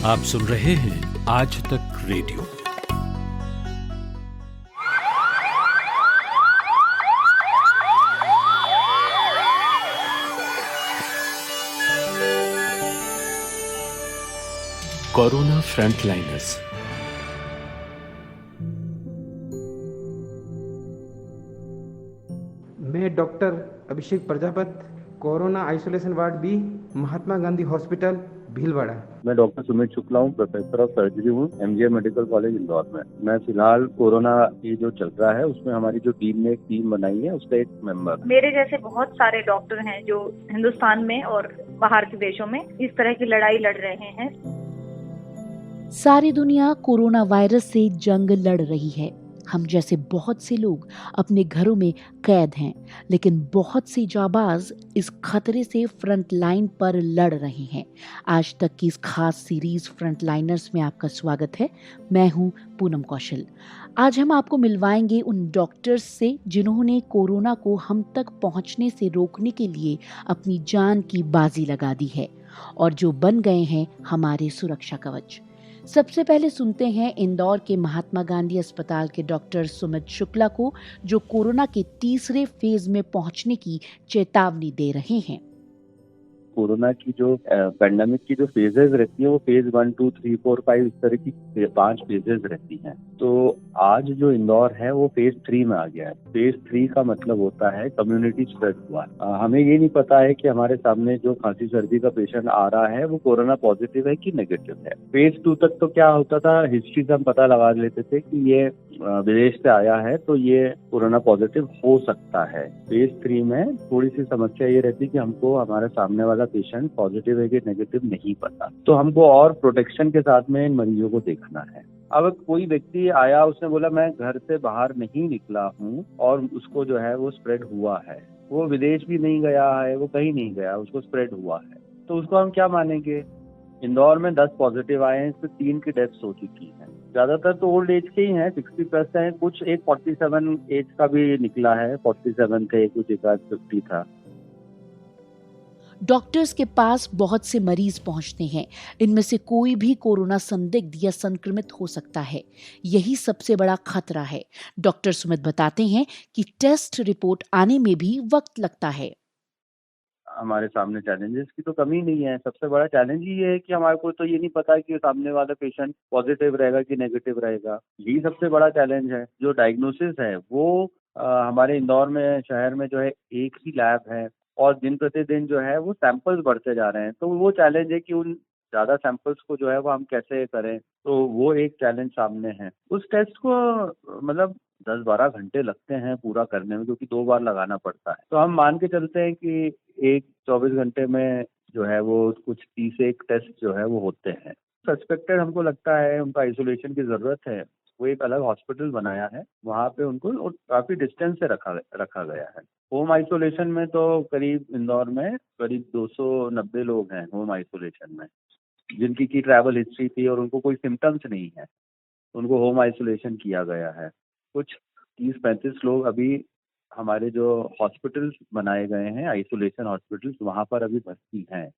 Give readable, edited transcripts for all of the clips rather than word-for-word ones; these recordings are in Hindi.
आप सुन रहे हैं आज तक रेडियो। Corona frontliners. मैं doctor Abhishek Prajapat, corona isolation ward B, Mahatma Gandhi hospital, Bhilwara. मैं डॉक्टर सुमित शुक्ला हूँ, प्रोफेसर ऑफ सर्जरी हूँ एमजीएम मेडिकल कॉलेज इंदौर में। मैं फिलहाल कोरोना की जो चल रहा है उसमें हमारी जो टीम ने एक टीम बनाई है उसका एक मेंबर। मेरे जैसे बहुत सारे डॉक्टर हैं जो हिंदुस्तान में और बाहर के देशों में इस तरह की लड़ाई लड़ रहे हैं। सारी दुनिया कोरोना वायरस से जंग लड़ रही है। हम जैसे बहुत से लोग अपने घरों में कैद हैं, लेकिन बहुत से जाबाज इस खतरे से फ्रंट लाइन पर लड़ रहे हैं। आज तक की इस खास सीरीज फ्रंट लाइनर्स में आपका स्वागत है। मैं हूं पूनम कौशल। आज हम आपको मिलवाएंगे उन डॉक्टर्स से जिन्होंने कोरोना को हम तक पहुंचने से रोकने के लिए अपनी जान की बाजी लगा दी है और जो बन गए हैं हमारे सुरक्षा कवच। सबसे पहले सुनते हैं इंदौर के महात्मा गांधी अस्पताल के डॉक्टर सुमित शुक्ला को, जो कोरोना के तीसरे फेज में पहुंचने की चेतावनी दे रहे हैं। कोरोना की जो पैंडेमिक की जो फेजेस रहती है वो फेज 1, 2, 3, 4, 5 इस तरह की 5 फेजेस रहती हैं। तो आज जो इंदौर है वो फेज 3 में आ गया है। फेज 3 का मतलब होता है कम्युनिटी स्प्रेड हुआ। हमें ये नहीं पता है कि हमारे सामने जो खांसी सर्दी का पेशेंट आ रहा है वो कोरोना पॉजिटिव है कि नेगेटिव है। फेज 2 तक तो क्या होता था, हिस्ट्री से हम पता लगा लेते थे कि ये विदेश से आया है तो ये कोरोना पॉजिटिव हो सकता है। फेज 3 में थोड़ी सी समस्या ये रहती है कि हमको हमारे सामने वाला पेशेंट पॉजिटिव है कि नेगेटिव नहीं पता, तो हमको और प्रोटेक्शन के साथ में इन मरीजों को देखना है। अब कोई व्यक्ति आया, उसने बोला मैं घर से बाहर नहीं निकला हूँ और उसको जो है वो स्प्रेड हुआ है, वो विदेश भी नहीं गया है, वो कहीं नहीं गया, उसको स्प्रेड हुआ है, तो उसको हम क्या मानेंगे। इंदौर में 10 पॉजिटिव आए हैं, इसमें 3 की डेथ्स हो चुकी है। ज्यादातर तो ओल्ड एज के ही हैं, 60+ हैं, कुछ एक 47 एज का भी निकला है, 47 थे, कुछ एक 50 था। डॉक्टर्स के पास बहुत से मरीज पहुंचते हैं, इनमें से कोई भी कोरोना संदिग्ध या संक्रमित हो सकता है। यही सबसे बड़ा खतरा है। डॉक्टर सुमित बताते हैं कि टेस्ट रिपोर्ट आने में भी वक्त लगता है। हमारे सामने चैलेंजेस की तो कमी नहीं है। सबसे बड़ा चैलेंज ये है कि हमारे को तो ये नहीं पता है कि सामने वाला पेशेंट पॉजिटिव रहेगा कि नेगेटिव रहेगा। यही सबसे बड़ा चैलेंज है। जो डायग्नोसिस है वो हमारे इंदौर में शहर में जो है एक ही लैब है और दिन प्रतिदिन जो है वो सैंपल्स बढ़ते जा रहे हैं। तो वो चैलेंज है कि उन ज्यादा सैंपल्स को जो है वो हम कैसे करें, तो वो एक चैलेंज सामने है। उस टेस्ट को मतलब 10-12 घंटे लगते हैं पूरा करने में, क्योंकि 2 बार लगाना पड़ता है। तो हम मान के चलते हैं कि एक 24 घंटे में जो है वो कुछ 30 टेस्ट जो है वो होते हैं। सस्पेक्टेड हमको लगता है उनका आइसोलेशन की जरूरत है, वो एक अलग हॉस्पिटल बनाया है, वहाँ पे उनको काफी डिस्टेंस से रखा गया है। होम आइसोलेशन में तो करीब इंदौर में करीब 290 लोग हैं होम आइसोलेशन में, जिनकी की ट्रैवल हिस्ट्री थी और उनको कोई सिम्टम्स नहीं है, उनको होम आइसोलेशन किया गया है। कुछ 30-35 लोग अभी हमारे जो हॉस्पिटल्स बनाए गए हैं, आइसोलेशन हॉस्पिटल्स, वहाँ पर अभी भर्ती हैं।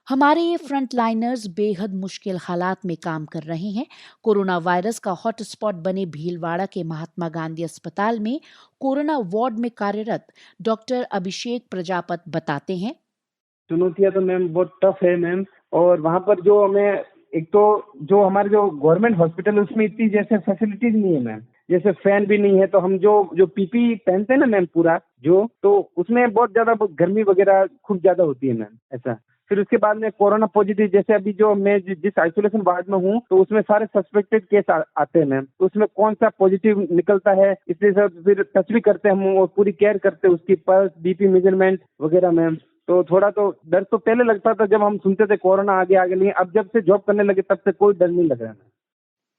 हमारे ये फ्रंट लाइनर्स बेहद मुश्किल हालात में काम कर रहे हैं। कोरोना वायरस का हॉटस्पॉट बने भीलवाड़ा के महात्मा गांधी अस्पताल में कोरोना वार्ड में कार्यरत डॉक्टर अभिषेक प्रजापत बताते हैं। चुनौतियां तो मैम बहुत टफ है मैम, और वहाँ पर जो हमें एक तो जो हमारे जो गवर्नमेंट हॉस्पिटल है उसमें इतनी जैसे फैसिलिटीज नहीं है मैम, जैसे फैन भी नहीं है, तो हम जो पीपी पहनते हैं ना मैम पूरा जो, तो उसमें बहुत ज्यादा गर्मी वगैरह खूब ज्यादा होती है मैम ऐसा। फिर उसके बाद में कोरोना पॉजिटिव, जैसे अभी जो मैं जिस आइसोलेशन वार्ड में हूँ तो उसमें सारे सस्पेक्टेड केस आते हैं मैम, तो उसमें कौन सा पॉजिटिव निकलता है इसलिए सब फिर टच भी करते हैं हम और पूरी केयर करते हैं उसकी, पल्स, बीपी मेजरमेंट वगैरह मैम। तो थोड़ा तो डर तो पहले लगता था जब हम सुनते थे कोरोना आगे, नहीं, अब जब से जॉब करने लगे तब से कोई डर नहीं लग रहा है।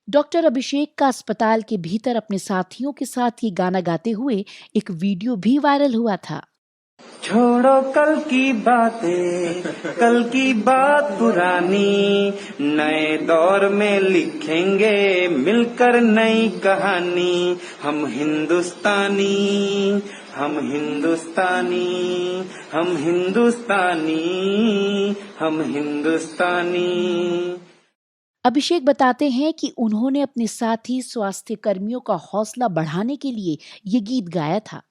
डॉक्टर अभिषेक का अस्पताल के भीतर अपने साथियों के साथ ये गाना गाते हुए एक वीडियो भी वायरल हुआ था। छोड़ो कल की बातें, कल की बात पुरानी, नए दौर में लिखेंगे मिलकर नई कहानी। हम हिंदुस्तानी, हम हिंदुस्तानी, हम हिंदुस्तानी, हम हिंदुस्तानी। अभिषेक बताते हैं कि उन्होंने अपने साथी स्वास्थ्य कर्मियों का हौसला बढ़ाने के लिए ये गीत गाया था।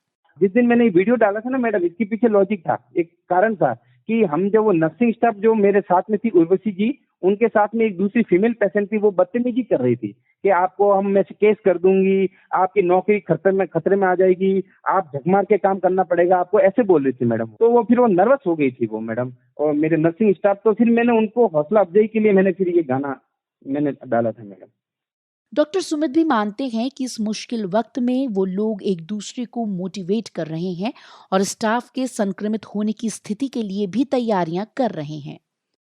जिस दिन मैंने ये वीडियो डाला था ना मैडम, इसके पीछे लॉजिक था, एक कारण था कि हम जो वो नर्सिंग स्टाफ जो मेरे साथ में थी उर्वशी जी, उनके साथ में एक दूसरी फीमेल पेशेंट थी, वो बदतमीजी कर रही थी कि आपको हम मैं से केस कर दूंगी, आपकी नौकरी खतरे में आ जाएगी, आप झक मार के काम करना पड़ेगा आपको, ऐसे बोल रही थी मैडम। तो वो फिर वो नर्वस हो गई थी वो मैडम और मेरे नर्सिंग स्टाफ, तो फिर मैंने उनको हौसला अफजाई के लिए मैंने फिर ये गाना मैंने डाला था मैडम। डॉक्टर सुमित भी मानते हैं कि इस मुश्किल वक्त में वो लोग एक दूसरे को मोटिवेट कर रहे हैं और स्टाफ के संक्रमित होने की स्थिति के लिए भी तैयारियां कर रहे हैं।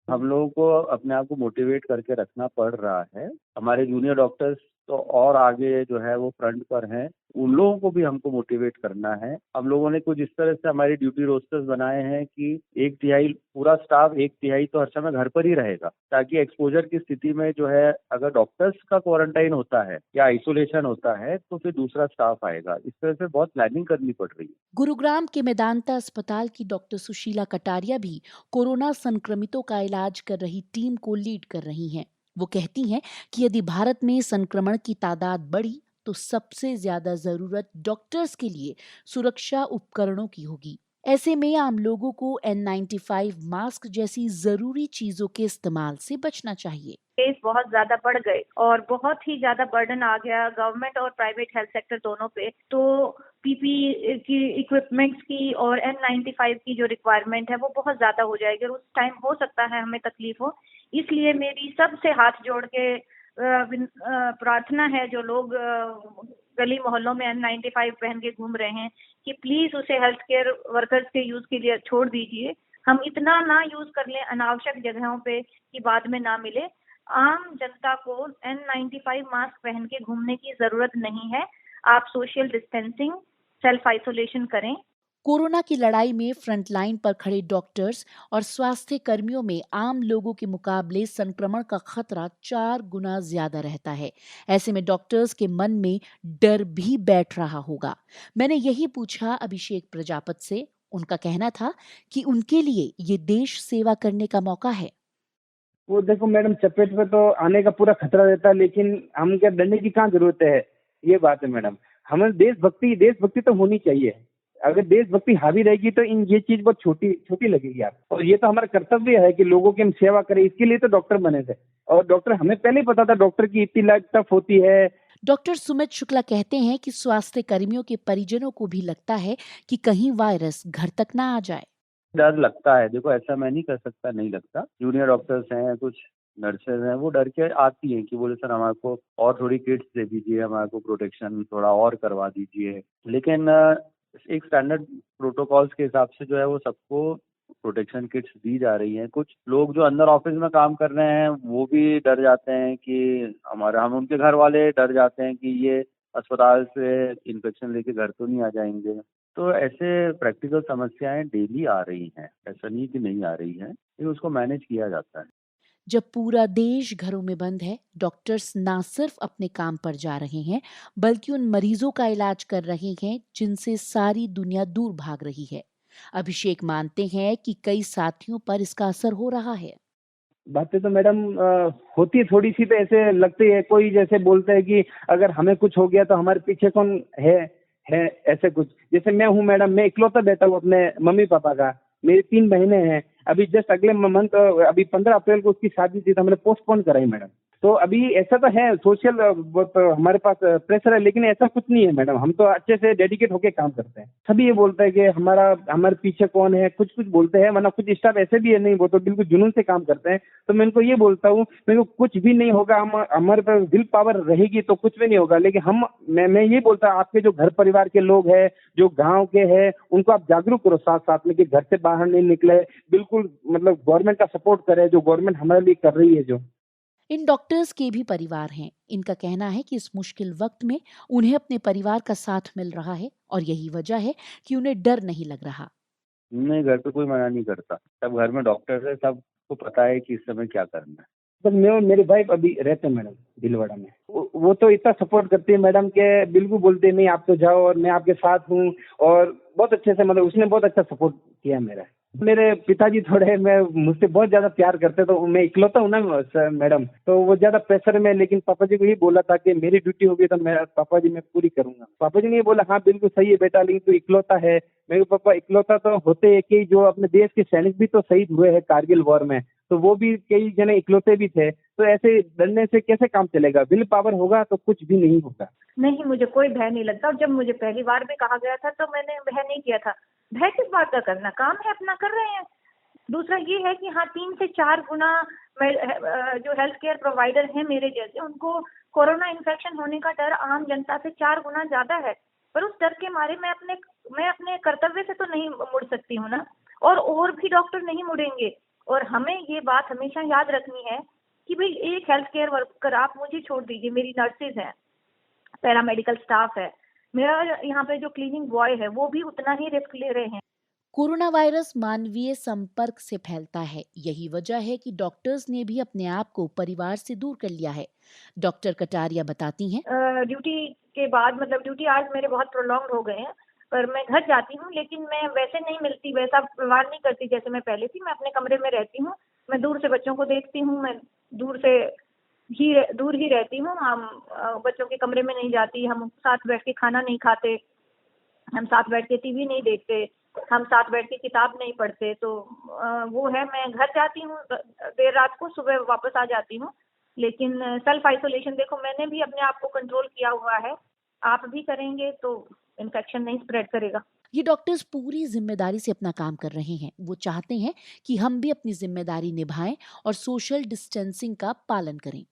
हम लोगों को अपने आप को मोटिवेट करके रखना पड़ रहा है। हमारे जूनियर डॉक्टर्स तो और आगे जो है वो फ्रंट पर हैं, उन लोगों को भी हमको मोटिवेट करना है। हम लोगों ने कुछ इस तरह से हमारी ड्यूटी रोस्टर्स बनाए हैं कि 1/3 पूरा स्टाफ 1/3 तो हर समय घर पर ही रहेगा, ताकि एक्सपोजर की स्थिति में जो है अगर डॉक्टर्स का क्वारंटाइन होता है या आइसोलेशन होता है तो फिर दूसरा स्टाफ आएगा। इस तरह से बहुत प्लानिंग करनी पड़ रही है। गुरुग्राम के मेदांता अस्पताल की डॉक्टर सुशीला कटारिया भी कोरोना संक्रमितों का इलाज कर रही टीम को लीड कर रही हैं। वो कहती हैं कि यदि भारत में संक्रमण की तादाद बढ़ी तो सबसे ज्यादा जरूरत डॉक्टर्स के लिए सुरक्षा उपकरणों की होगी। ऐसे में आम लोगों को N95 मास्क जैसी जरूरी चीजों के इस्तेमाल से बचना चाहिए। केस बहुत ज्यादा बढ़ गए और बहुत ही ज्यादा बर्डन आ गया गवर्नमेंट और प्राइवेट हेल्थ सेक्टर दोनों पे, तो पीपी की इक्विपमेंट्स की और N95 की जो रिक्वायरमेंट है वो बहुत ज्यादा हो जाएगी और उस टाइम हो सकता है हमें तकलीफ हो। इसलिए मेरी सबसे हाथ जोड़ के प्रार्थना है, जो लोग गली मोहल्लों में N95 पहन के घूम रहे हैं, कि प्लीज उसे हेल्थ केयर वर्कर्स के यूज के लिए छोड़ दीजिए। हम इतना ना यूज कर लें अनावश्यक जगहों पे कि बाद में ना मिले। आम जनता को N95 मास्क पहन के घूमने की जरूरत नहीं है। आप सोशल डिस्टेंसिंग, सेल्फ आइसोलेशन करें। कोरोना की लड़ाई में फ्रंट लाइन पर खड़े डॉक्टर्स और स्वास्थ्य कर्मियों में आम लोगों के मुकाबले संक्रमण का खतरा 4 गुना ज्यादा रहता है। ऐसे में डॉक्टर्स के मन में डर भी बैठ रहा होगा। मैंने यही पूछा अभिषेक प्रजापत से। उनका कहना था कि उनके लिए ये देश सेवा करने का मौका है। वो देखो मैडम, चपेट पे तो आने का पूरा खतरा रहता है, लेकिन हम क्या डरने की कहाँ जरूरत है, ये बात है मैडम। हमें देशभक्ति तो होनी चाहिए। अगर देशभक्ति हावी रहेगी तो ये चीज बहुत छोटी लगेगी आप। और ये तो हमारा कर्तव्य है कि लोगों की हम सेवा करें, इसके लिए तो डॉक्टर बने थे। और डॉक्टर हमें पहले ही पता था डॉक्टर की इतनी लाइफ टफ होती है। डॉक्टर सुमित शुक्ला कहते हैं कि स्वास्थ्य कर्मियों के परिजनों को भी लगता है कि कहीं वायरस घर तक ना आ जाए। डर लगता है, देखो ऐसा मैं नहीं कर सकता, नहीं लगता। जूनियर डॉक्टर्स हैं, कुछ नर्सेज हैं, वो डर के आती हैं कि बोले सर हमारे को और थोड़ी किट्स दे दीजिए, हमारे को प्रोटेक्शन थोड़ा और करवा दीजिए। लेकिन एक स्टैंडर्ड प्रोटोकॉल्स के हिसाब से जो है वो सबको प्रोटेक्शन किट्स दी जा रही हैं। कुछ लोग जो अंदर ऑफिस में काम कर रहे हैं वो भी डर जाते हैं कि हम उनके घर वाले डर जाते हैं कि ये अस्पताल से इन्फेक्शन लेके घर तो नहीं आ जाएंगे। तो ऐसे प्रैक्टिकल समस्याएं डेली आ रही हैं, ऐसा नहीं कि नहीं आ रही हैं, लेकिन उसको मैनेज किया जाता है। जब पूरा देश घरों में बंद है, डॉक्टर्स ना सिर्फ अपने काम पर जा रहे हैं बल्कि उन मरीजों का इलाज कर रहे हैं जिनसे सारी दुनिया दूर भाग रही है। अभिषेक मानते हैं कि कई साथियों पर इसका असर हो रहा है। बातें तो मैडम होती है थोड़ी सी, तो ऐसे लगती है, कोई जैसे बोलते हैं कि अगर हमें कुछ हो गया तो हमारे पीछे कौन है ऐसे कुछ। जैसे मैं हूँ मैडम, मैं इकलौता बेटा हूँ अपने मम्मी पापा का। मेरी 3 बहनें हैं। अभी जस्ट अगले मंथ, अभी 15 अप्रैल को उसकी शादी थी तो हमने पोस्टपोन कराई मैडम। तो अभी ऐसा तो है, सोशल हमारे पास प्रेशर है, लेकिन ऐसा कुछ नहीं है मैडम। हम तो अच्छे से डेडिकेट होके काम करते हैं। सभी ये बोलते हैं कि हमारे पीछे कौन है, कुछ बोलते हैं, वरना कुछ स्टाफ ऐसे भी है नहीं, वो तो बिल्कुल जुनून से काम करते हैं। तो मैं इनको ये बोलता हूँ, मेरे को कुछ भी नहीं होगा, हमारे पास विल पावर रहेगी तो कुछ भी नहीं होगा। लेकिन मैं ये बोलता हूँ, आपके जो घर परिवार के लोग हैं, जो गाँव के हैं, उनको आप जागरूक करो साथ साथ में कि घर से बाहर नहीं निकले, बिल्कुल मतलब गवर्नमेंट का सपोर्ट करे, जो गवर्नमेंट हमारे लिए कर रही है। जो इन डॉक्टर्स के भी परिवार हैं। इनका कहना है कि इस मुश्किल वक्त में उन्हें अपने परिवार का साथ मिल रहा है और यही वजह है कि उन्हें डर नहीं लग रहा। नहीं, घर पे कोई मना नहीं करता, सब घर में डॉक्टर है, सबको पता है कि इस समय क्या करना है। बस मैं और मेरी वाइफ अभी रहते हैं मैडम भीलवाड़ा में। वो तो इतना सपोर्ट करती है मैडम के बिल्कुल बोलते नहीं आप तो जाओ और मैं आपके साथ हूँ। और बहुत अच्छे से, मतलब उसने बहुत अच्छा सपोर्ट किया मेरा। मेरे पिताजी थोड़े मैं मुझसे बहुत ज्यादा प्यार करते, तो मैं इकलौता हूँ ना मैडम, तो वो ज्यादा प्रेशर में, लेकिन पापा जी को ये बोला था कि मेरी ड्यूटी होगी तो मैं पापा जी मैं पूरी करूंगा। पापा जी ने ये बोला हाँ बिल्कुल सही है बेटा, लेकिन तू इकलौता है। मेरे पापा इकलौता तो होते हैं कि जो अपने देश के सैनिक भी तो शहीद हुए हैं कारगिल वॉर में, तो वो भी कई जने इकलौते भी थे। तो ऐसे डरने से कैसे काम चलेगा? विल पावर होगा तो कुछ भी नहीं होगा। नहीं, मुझे कोई भय नहीं लगता, और जब मुझे पहली बार भी कहा गया था तो मैंने भय नहीं किया था। भय किस बात का करना, काम है अपना कर रहे हैं। दूसरा ये है कि हाँ 3 से 4 गुना जो हेल्थ केयर प्रोवाइडर हैं मेरे जैसे, उनको कोरोना इन्फेक्शन होने का डर आम जनता से 4 गुना ज्यादा है। पर उस डर के मारे मैं अपने कर्तव्य से तो नहीं मुड़ सकती हूँ ना, और भी डॉक्टर नहीं मुड़ेंगे। और हमें ये बात हमेशा याद रखनी है कि भाई एक हेल्थ केयर वर्कर, आप मुझे छोड़ दीजिए, मेरी नर्सेज हैं, पैरामेडिकल स्टाफ है, मेरा यहाँ पे जो क्लीनिंग बॉय है, वो भी उतना ही रिस्क ले रहे हैं। कोरोना वायरस मानवीय संपर्क से फैलता है। यही वजह है कि डॉक्टर्स ने भी अपने आप को परिवार से दूर कर लिया है। डॉक्टर कटारिया बताती हैं, ड्यूटी के बाद, मतलब ड्यूटी आवर्स मेरे बहुत प्रोलॉन्ग हो गए हैं, पर मैं घर जाती हूँ, लेकिन मैं वैसे नहीं मिलती, वैसा व्यवहार नहीं करती जैसे मैं पहले थी। मैं अपने कमरे में रहती हूँ, मैं दूर से बच्चों को देखती हूँ, मैं दूर ही रहती हूँ। हम बच्चों के कमरे में नहीं जाती, हम साथ बैठ के खाना नहीं खाते, हम साथ बैठ के टीवी नहीं देखते, हम साथ बैठ के किताब नहीं पढ़ते। तो वो है, मैं घर जाती हूँ देर रात को, सुबह वापस आ जाती हूँ। लेकिन सेल्फ आइसोलेशन, देखो मैंने भी अपने आप को कंट्रोल किया हुआ है, आप भी करेंगे तो इन्फेक्शन नहीं स्प्रेड करेगा। ये डॉक्टर्स पूरी जिम्मेदारी से अपना काम कर रहे हैं। वो चाहते हैं कि हम भी अपनी जिम्मेदारी निभाएं और सोशल डिस्टेंसिंग का पालन करें।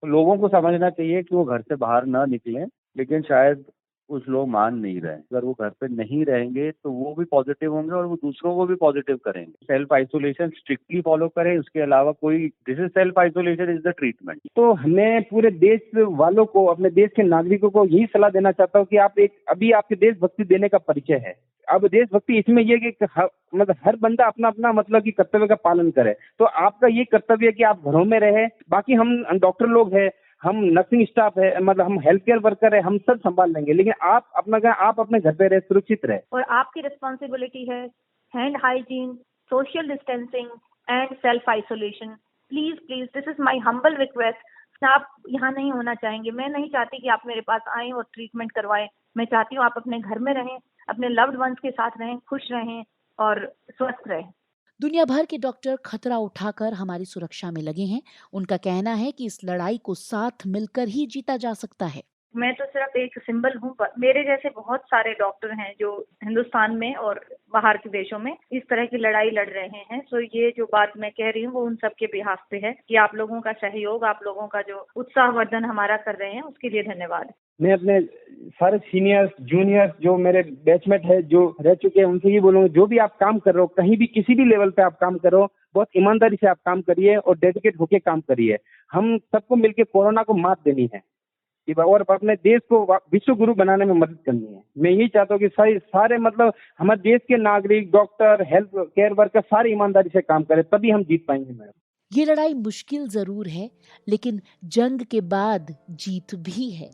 लोगों को समझना चाहिए कि वो घर से बाहर ना निकलें, लेकिन शायद कुछ लोग मान नहीं रहे। अगर वो घर पे नहीं रहेंगे तो वो भी पॉजिटिव होंगे और वो दूसरों को भी पॉजिटिव करेंगे। सेल्फ आइसोलेशन स्ट्रिक्टली फॉलो करें, उसके अलावा कोई, this is self isolation is the treatment. तो मैं पूरे देश वालों को, अपने देश के नागरिकों को यही सलाह देना चाहता हूँ कि आप अभी आपके देशभक्ति देने का परिचय है। अब देशभक्ति इसमें ये कि मतलब हर बंदा अपना अपना मतलब कि कर्तव्य का पालन करे। तो आपका ये कर्तव्य है कि आप घरों में रहे। बाकी हम डॉक्टर लोग हैं, हम नर्सिंग स्टाफ है, मतलब हम हेल्थ केयर वर्कर है, हम सब संभाल लेंगे, लेकिन आप अपने घर पे रहे, सुरक्षित रहे। और आपकी रिस्पॉन्सिबिलिटी है hand hygiene, social distancing and self isolation. Please please, this is my humble request. आप यहाँ नहीं होना चाहेंगे, मैं नहीं चाहती कि आप मेरे पास आएं और ट्रीटमेंट करवाएं। मैं चाहती हूँ आप अपने घर में रहें, अपने लव्ड वंस के साथ रहें, खुश रहें और स्वस्थ रहें। दुनिया भर के डॉक्टर खतरा उठाकर हमारी सुरक्षा में लगे हैं। उनका कहना है कि इस लड़ाई को साथ मिलकर ही जीता जा सकता है। मैं तो सिर्फ एक सिंबल हूँ, पर मेरे जैसे बहुत सारे डॉक्टर हैं जो हिंदुस्तान में और बाहर के देशों में इस तरह की लड़ाई लड़ रहे हैं। सो ये जो बात मैं कह रही हूँ वो उन सब के बिहाफ पे है कि आप लोगों का सहयोग, आप लोगों का जो उत्साहवर्धन हमारा कर रहे हैं, उसके लिए धन्यवाद। मैं अपने सारे सीनियर्स, जूनियर्स, जो मेरे बैचमेट है, जो रह चुके हैं, उनसे ये बोलूंगा, जो भी आप काम कर रहे हो, कहीं भी किसी भी लेवल पे आप काम कर रहे हो, बहुत ईमानदारी से आप काम करिए और डेडिकेट होके काम करिए। हम सबको मिलकर कोरोना को मात देनी है और अपने देश को विश्व गुरु बनाने में मदद करनी है। मैं यही चाहता हूँ कि सारे मतलब हमारे देश के नागरिक, डॉक्टर, हेल्थ केयर वर्कर सारे ईमानदारी से काम करें, तभी हम जीत पाएंगे मैडम। ये लड़ाई मुश्किल जरूर है, लेकिन जंग के बाद जीत भी है।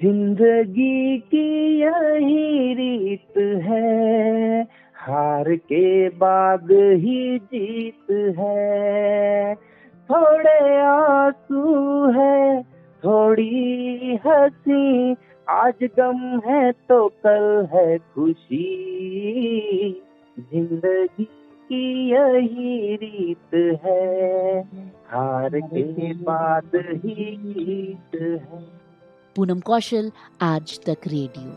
जिंदगी की यही रीत है, हार के बाद ही जीत है। थोड़े आंसू है, थोड़ी हंसी, आज गम है तो कल है खुशी। जिंदगी की यही रीत है, हार के बाद ही जीत है। पूनम कौशल, आज तक रेडियो।